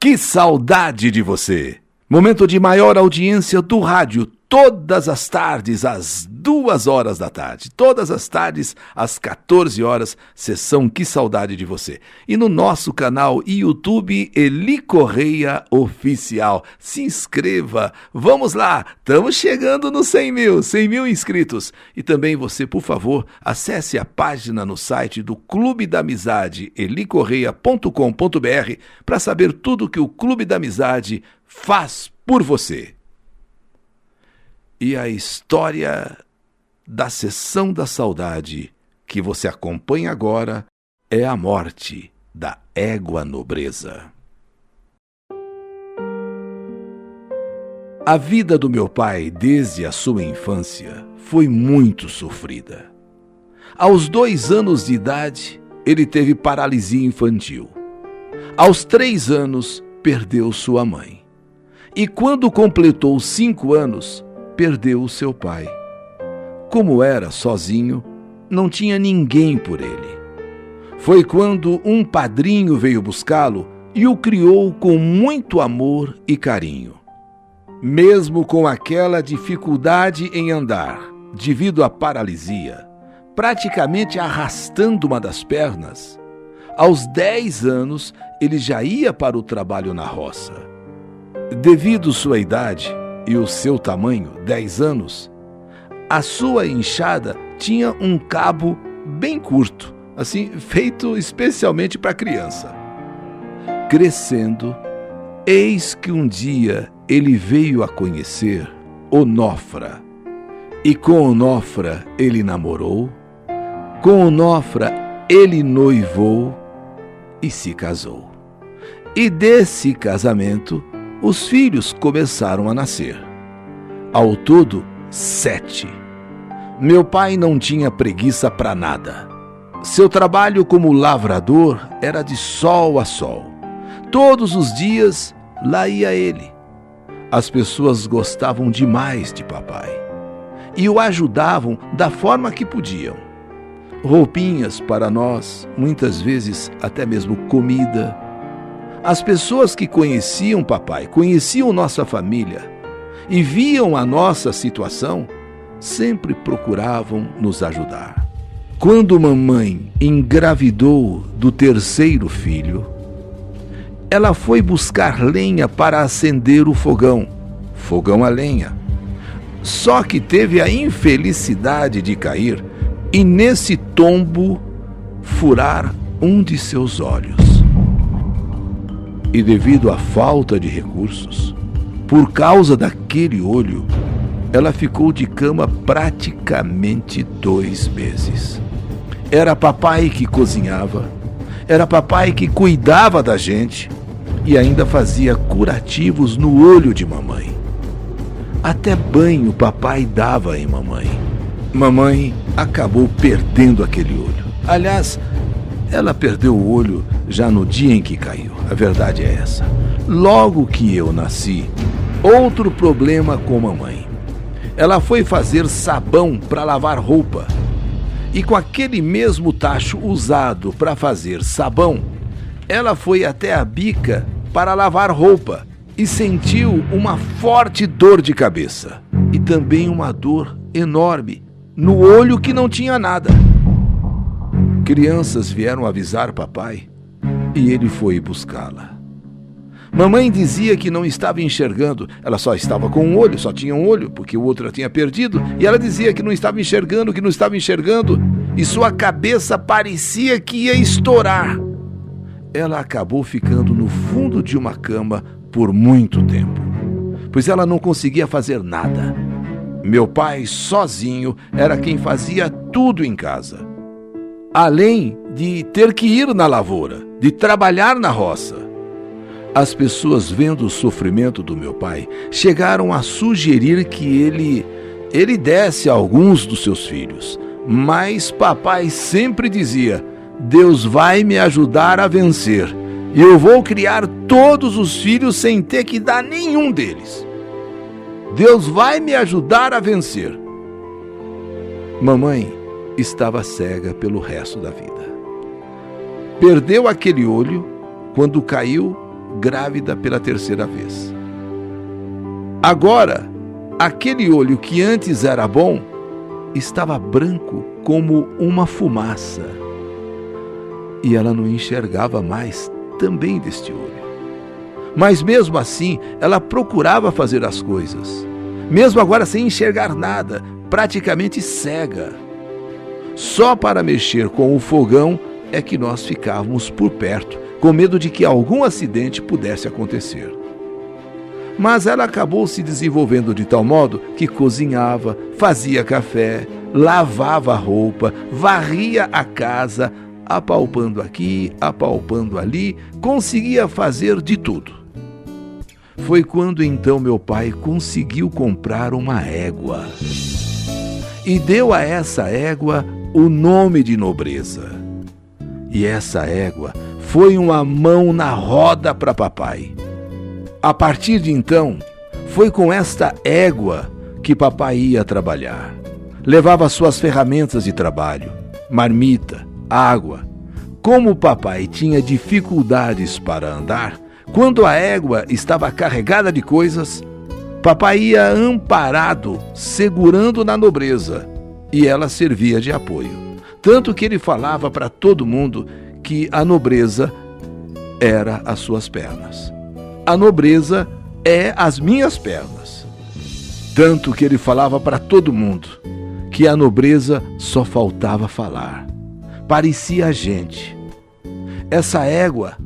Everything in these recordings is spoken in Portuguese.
Que saudade de você! Momento de maior audiência do rádio, todas as tardes, às 2 horas da tarde. Todas as tardes, às 14 horas, sessão Que Saudade de Você. E no nosso canal YouTube, Eli Correia Oficial. Se inscreva, vamos lá, estamos chegando nos 100 mil inscritos. E também você, por favor, acesse a página no site do Clube da Amizade, elicorreia.com.br, para saber tudo que o Clube da Amizade faz por você. E a história da Sessão da Saudade que você acompanha agora é a morte da égua nobreza. A vida do meu pai, desde a sua infância, foi muito sofrida. Aos 2 anos de idade, ele teve paralisia infantil. Aos 3 anos, perdeu sua mãe. E quando completou 5 anos, perdeu o seu pai. Como era sozinho, não tinha ninguém por ele. Foi quando um padrinho veio buscá-lo e o criou com muito amor e carinho. Mesmo com aquela dificuldade em andar, devido à paralisia, praticamente arrastando uma das pernas, aos 10 anos ele já ia para o trabalho na roça. Devido sua idade e o seu tamanho, 10 anos, a sua enxada tinha um cabo bem curto, assim, feito especialmente para criança. Crescendo, eis que um dia ele veio a conhecer Onofra. E com Onofra ele namorou, com Onofra ele noivou e se casou. E desse casamento, os filhos começaram a nascer. Ao todo, 7. Meu pai não tinha preguiça para nada. Seu trabalho como lavrador era de sol a sol. Todos os dias, lá ia ele. As pessoas gostavam demais de papai e o ajudavam da forma que podiam. Roupinhas para nós, muitas vezes até mesmo comida. As pessoas que conheciam papai, conheciam nossa família e viam a nossa situação, sempre procuravam nos ajudar. Quando mamãe engravidou do 3º filho, ela foi buscar lenha para acender o fogão a lenha. Só que teve a infelicidade de cair e nesse tombo furar um de seus olhos. E devido à falta de recursos, por causa daquele olho, ela ficou de cama praticamente 2 meses. Era papai que cozinhava, era papai que cuidava da gente e ainda fazia curativos no olho de mamãe. Até banho papai dava em mamãe. Mamãe acabou perdendo aquele olho. Aliás, ela perdeu o olho já no dia em que caiu. A verdade é essa. Logo que eu nasci, outro problema com mamãe. Ela foi fazer sabão para lavar roupa. E com aquele mesmo tacho usado para fazer sabão, ela foi até a bica para lavar roupa e sentiu uma forte dor de cabeça. E também uma dor enorme no olho que não tinha nada. Crianças vieram avisar papai e ele foi buscá-la. Mamãe dizia que não estava enxergando, ela só estava com um olho, só tinha um olho, porque o outro ela tinha perdido, e ela dizia que não estava enxergando, e sua cabeça parecia que ia estourar. Ela acabou ficando no fundo de uma cama por muito tempo, pois ela não conseguia fazer nada. Meu pai, sozinho, era quem fazia tudo em casa. Além de ter que ir na lavoura, de trabalhar na roça. As pessoas, vendo o sofrimento do meu pai, chegaram a sugerir que ele desse a alguns dos seus filhos. Mas papai sempre dizia: Deus vai me ajudar a vencer. E eu vou criar todos os filhos sem ter que dar nenhum deles. Deus vai me ajudar a vencer. Mamãe estava cega pelo resto da vida. Perdeu aquele olho quando caiu grávida pela terceira vez. Agora, aquele olho que antes era bom, estava branco como uma fumaça. E ela não enxergava mais também deste olho. Mas mesmo assim, ela procurava fazer as coisas. Mesmo agora sem enxergar nada, praticamente cega. Só para mexer com o fogão é que nós ficávamos por perto, com medo de que algum acidente pudesse acontecer. Mas ela acabou se desenvolvendo de tal modo que cozinhava, fazia café, lavava a roupa, varria a casa, apalpando aqui, apalpando ali, conseguia fazer de tudo. Foi quando então meu pai conseguiu comprar uma égua e deu a essa égua o nome de Nobreza. E essa égua foi uma mão na roda para papai. A partir de então, foi com esta égua que papai ia trabalhar. Levava suas ferramentas de trabalho, marmita, água. Como o papai tinha dificuldades para andar, quando a égua estava carregada de coisas, papai ia amparado, segurando na Nobreza, e ela servia de apoio. Tanto que ele falava para todo mundo que a Nobreza era as suas pernas. A Nobreza é as minhas pernas. Tanto que ele falava para todo mundo que a Nobreza só faltava falar. Parecia a gente. Essa égua,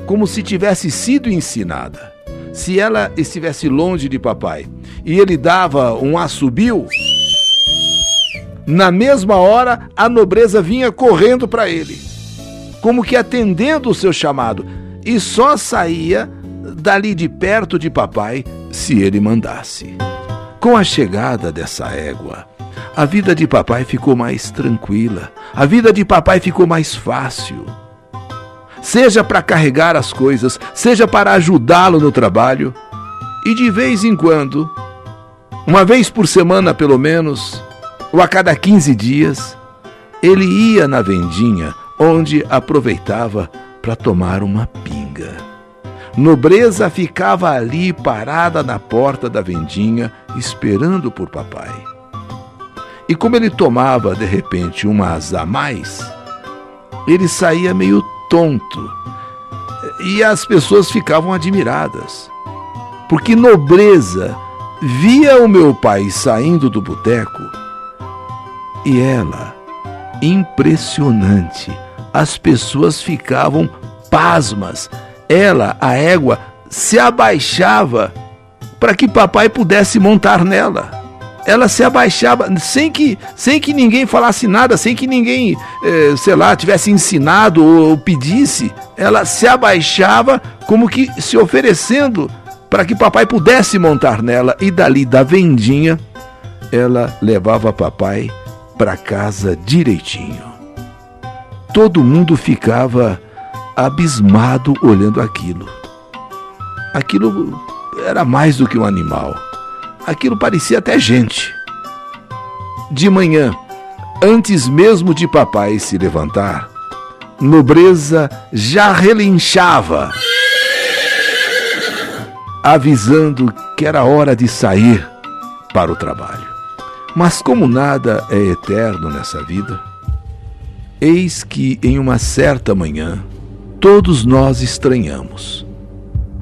como se tivesse sido ensinada. Se ela estivesse longe de papai e ele dava um assobio, na mesma hora a Nobreza vinha correndo para ele, como que atendendo o seu chamado, e só saía dali de perto de papai se ele mandasse. Com a chegada dessa égua, a vida de papai ficou mais tranquila, a vida de papai ficou mais fácil. Seja para carregar as coisas, seja para ajudá-lo no trabalho. E de vez em quando, uma vez por semana pelo menos, ou a cada 15 dias, ele ia na vendinha, onde aproveitava para tomar uma pinga. Nobreza ficava ali parada na porta da vendinha, esperando por papai. E como ele tomava, de repente, umas a mais, ele saía meio tonto. E as pessoas ficavam admiradas. Porque Nobreza via o meu pai saindo do boteco e ela, impressionante, as pessoas ficavam pasmas. Ela, a égua, se abaixava para que papai pudesse montar nela. Ela se abaixava sem que ninguém falasse nada, sem que ninguém, tivesse ensinado ou pedisse. Ela se abaixava como que se oferecendo para que papai pudesse montar nela. E dali da vendinha, ela levava papai para casa direitinho. Todo mundo ficava abismado olhando aquilo. Aquilo era mais do que um animal. Aquilo parecia até gente. De manhã, antes mesmo de papai se levantar, Nobreza já relinchava, avisando que era hora de sair para o trabalho. Mas como nada é eterno nessa vida, eis que em uma certa manhã, todos nós estranhamos.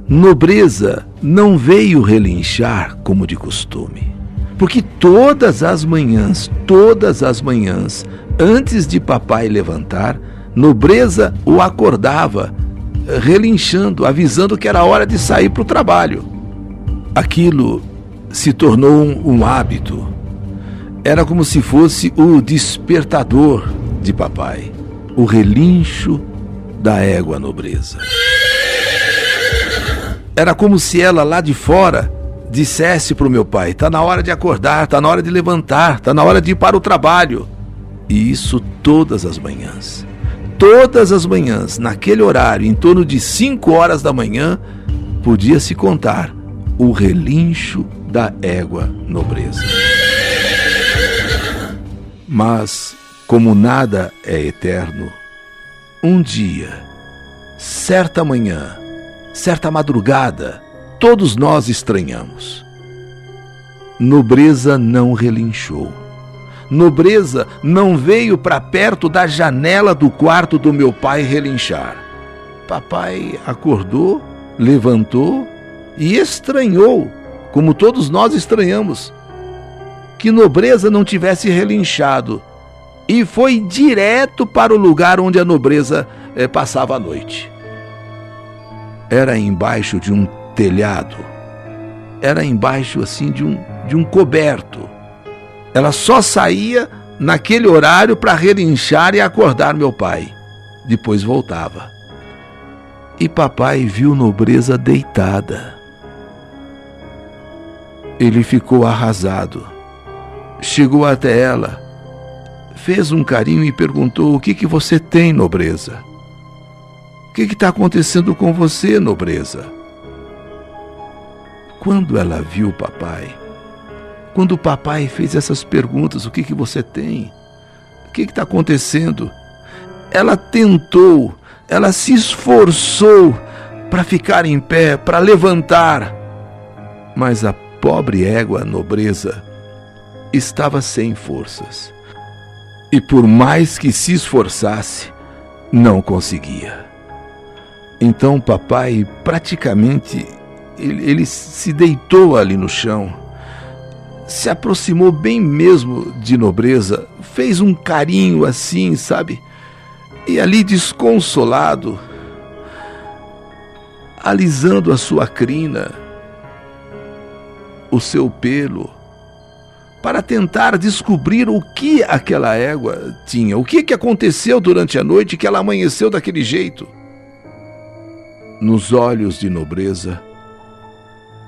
Nobreza não veio relinchar como de costume, porque todas as manhãs, antes de papai levantar, Nobreza o acordava, relinchando, avisando que era hora de sair para o trabalho. Aquilo se tornou um hábito. Era como se fosse o despertador de papai, o relincho da égua Nobreza. Era como se ela lá de fora dissesse para o meu pai: está na hora de acordar, está na hora de levantar, está na hora de ir para o trabalho. E isso todas as manhãs. Todas as manhãs, naquele horário, em torno de 5 horas da manhã, podia-se contar o relincho da égua Nobreza. Mas, como nada é eterno, um dia, certa manhã, certa madrugada, todos nós estranhamos. Nobreza não relinchou. Nobreza não veio para perto da janela do quarto do meu pai relinchar. Papai acordou, levantou e estranhou, como todos nós estranhamos, que Nobreza não tivesse relinchado, e foi direto para o lugar onde a Nobreza passava a noite. Era embaixo de um telhado, era embaixo assim de um coberto. Ela só saía naquele horário para relinchar e acordar meu pai. Depois voltava. E papai viu Nobreza deitada. Ele ficou arrasado. Chegou até ela, fez um carinho e perguntou: o que você tem, Nobreza? O que está acontecendo com você, Nobreza? Quando ela viu o papai, quando o papai fez essas perguntas: o que você tem? O que está acontecendo? Ela tentou, ela se esforçou para ficar em pé, para levantar. Mas a pobre égua Nobreza estava sem forças. E por mais que se esforçasse, não conseguia. Então papai praticamente, ele se deitou ali no chão, se aproximou bem mesmo de Nobreza, fez um carinho assim, sabe? E ali desconsolado, alisando a sua crina, o seu pelo, para tentar descobrir o que aquela égua tinha, o que aconteceu durante a noite que ela amanheceu daquele jeito. Nos olhos de Nobreza,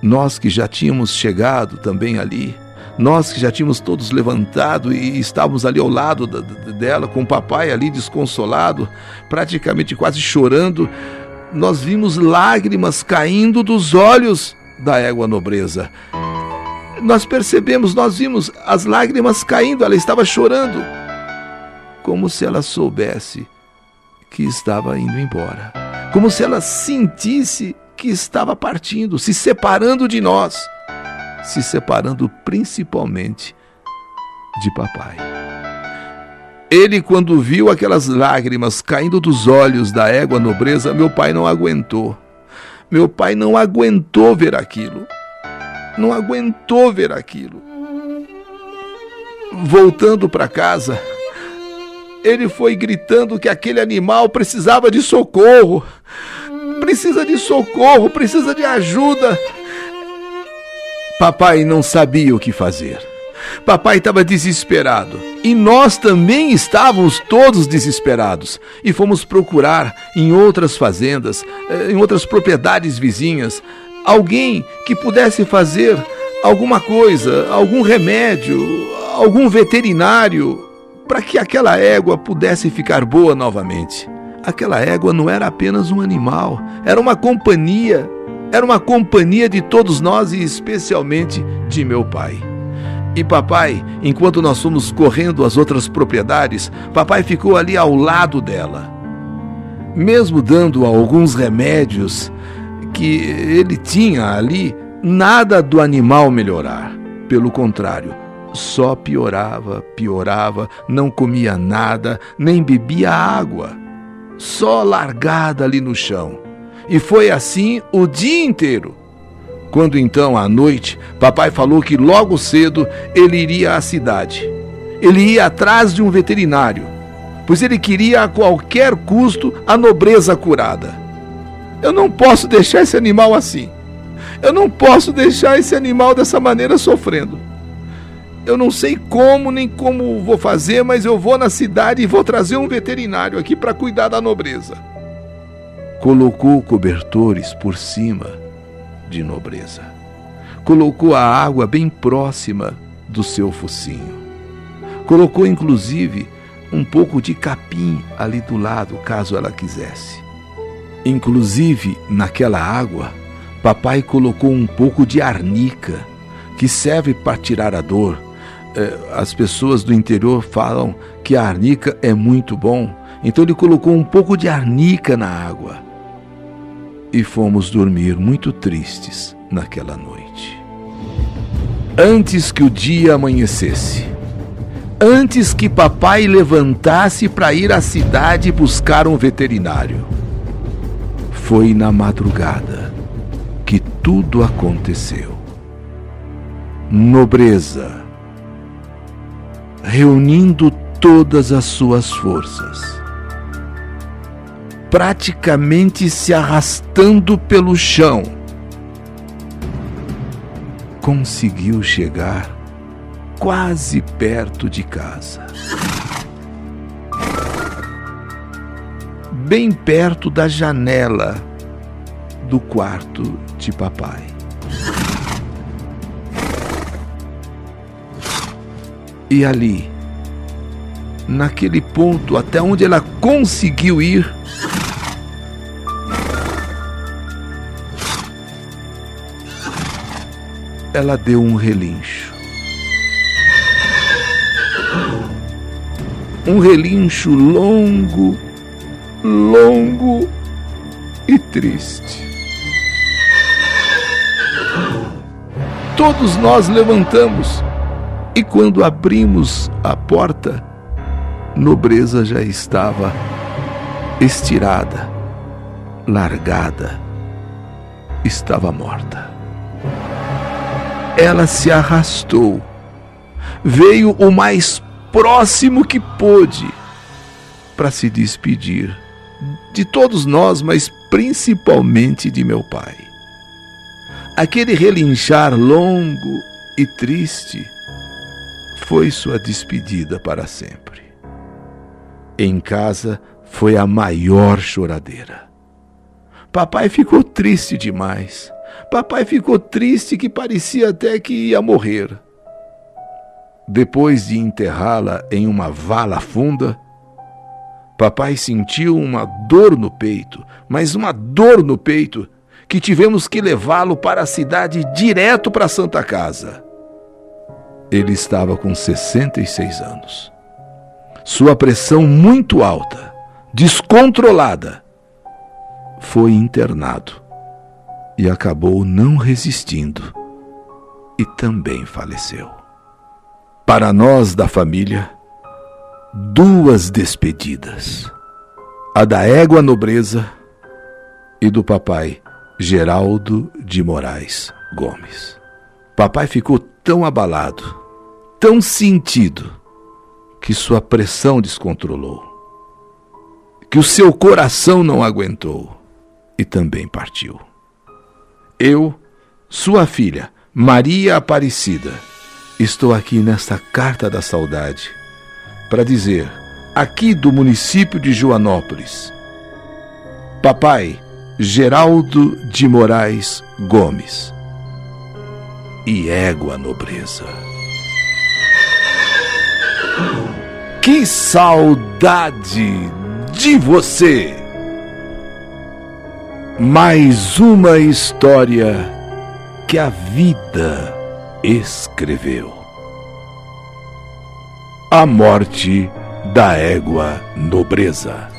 nós que já tínhamos chegado também ali, nós que já tínhamos todos levantado e estávamos ali ao lado dela, com o papai ali desconsolado, praticamente quase chorando, nós vimos lágrimas caindo dos olhos da égua Nobreza. Nós percebemos, nós vimos as lágrimas caindo, ela estava chorando, como se ela soubesse que estava indo embora, como se ela sentisse que estava partindo, se separando de nós, se separando principalmente de papai. Ele, quando viu aquelas lágrimas caindo dos olhos da égua Nobreza, meu pai não aguentou. Meu pai não aguentou ver aquilo. Não aguentou ver aquilo. Voltando para casa, ele foi gritando que aquele animal precisava de socorro. Precisa de socorro, precisa de ajuda. Papai não sabia o que fazer. Papai estava desesperado. E nós também estávamos todos desesperados. E fomos procurar em outras fazendas, em outras propriedades vizinhas, alguém que pudesse fazer alguma coisa, algum remédio, algum veterinário, para que aquela égua pudesse ficar boa novamente. Aquela égua não era apenas um animal, era uma companhia de todos nós e especialmente de meu pai. E papai, enquanto nós fomos correndo às outras propriedades, papai ficou ali ao lado dela. Mesmo dando alguns remédios que ele tinha ali, nada do animal melhorar. Pelo contrário, só piorava, não comia nada, nem bebia água, só largada ali no chão. E foi assim o dia inteiro. Quando então, à noite, papai falou que logo cedo ele iria à cidade. Ele ia atrás de um veterinário, pois ele queria a qualquer custo a Nobreza curada. Eu não posso deixar esse animal assim. Eu não posso deixar esse animal dessa maneira sofrendo. Eu não sei como nem como vou fazer, mas eu vou na cidade e vou trazer um veterinário aqui para cuidar da Nobreza. Colocou cobertores por cima de Nobreza. Colocou a água bem próxima do seu focinho. Colocou inclusive um pouco de capim ali do lado, caso ela quisesse. Inclusive, naquela água, papai colocou um pouco de arnica, que serve para tirar a dor. As pessoas do interior falam que a arnica é muito bom, então ele colocou um pouco de arnica na água. e fomos dormir muito tristes naquela noite. Antes que o dia amanhecesse, antes que papai levantasse para ir à cidade buscar um veterinário, foi na madrugada que tudo aconteceu. Nobreza, reunindo todas as suas forças, praticamente se arrastando pelo chão, conseguiu chegar quase perto de casa, bem perto da janela do quarto de papai. E ali, naquele ponto até onde ela conseguiu ir, ela deu um relincho. Um relincho longo, longo e triste. Todos nós levantamos e quando abrimos a porta, Nobreza já estava estirada, largada, estava morta. Ela se arrastou, veio o mais próximo que pôde para se despedir de todos nós, mas principalmente de meu pai. Aquele relinchar longo e triste foi sua despedida para sempre. Em casa foi a maior choradeira. Papai ficou triste demais. Papai ficou triste que parecia até que ia morrer. Depois de enterrá-la em uma vala funda, papai sentiu uma dor no peito, mas uma dor no peito, que tivemos que levá-lo para a cidade direto para a Santa Casa. Ele estava com 66 anos. Sua pressão muito alta, descontrolada, foi internado e acabou não resistindo e também faleceu. Para nós da família, duas despedidas: a da égua Nobreza e do papai Geraldo de Moraes Gomes. Papai ficou tão abalado, tão sentido, que sua pressão descontrolou, que o seu coração não aguentou e também partiu. Eu, sua filha, Maria Aparecida, estou aqui nesta Carta da Saudade para dizer, aqui do município de Joanópolis, papai Geraldo de Moraes Gomes e égua Nobreza. Que saudade de você! Mais uma história que a vida escreveu. A morte da égua Nobreza.